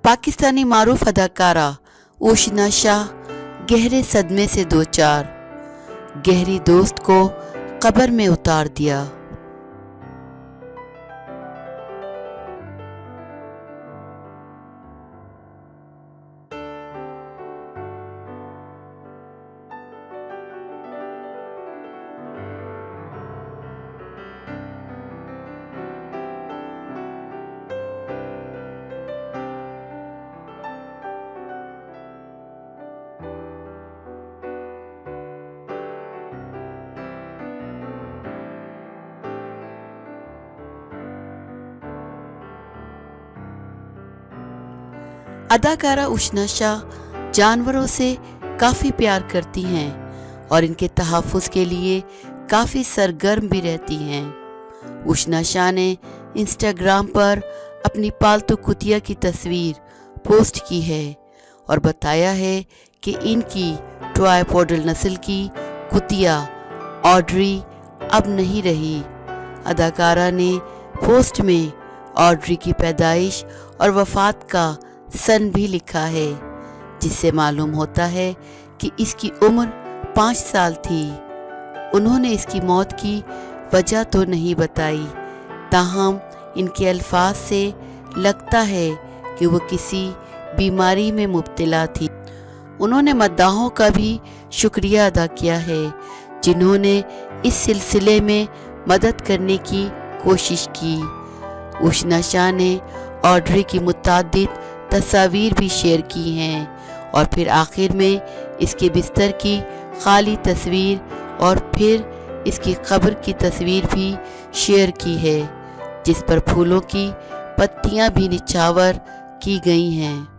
पाकिस्तानी मारूफ अदाकारा उशना शाह गहरे सदमे से दो चार, गहरी दोस्त को कब्र में उतार दिया। अदाकारा उशना शाह जानवरों से काफ़ी प्यार करती हैं और इनके तहफ़्फ़ुज़ के लिए काफ़ी सरगर्म भी रहती हैं। उशना शाह ने इंस्टाग्राम पर अपनी पालतू कुतिया की तस्वीर पोस्ट की है और बताया है कि इनकी टॉय पोडल नस्ल की कुतिया ऑड्री अब नहीं रही। अदाकारा ने पोस्ट में ऑड्री की पैदाइश और वफ़ात का सन भी लिखा है, जिससे मालूम होता है कि इसकी उम्र 5 साल थी। उन्होंने इसकी मौत की वजह तो नहीं बताई, ताहम इनके अल्फाज से लगता है कि वो किसी बीमारी में मुब्तला थी। उन्होंने मद्दाहों का भी शुक्रिया अदा किया है जिन्होंने इस सिलसिले में मदद करने की कोशिश की। उशना शाह ने ऑड्री की मुतादिद तस्वीर भी शेयर की हैं और फिर आखिर में इसके बिस्तर की खाली तस्वीर और फिर इसकी कब्र की तस्वीर भी शेयर की है, जिस पर फूलों की पत्तियां भी निछावर की गई हैं।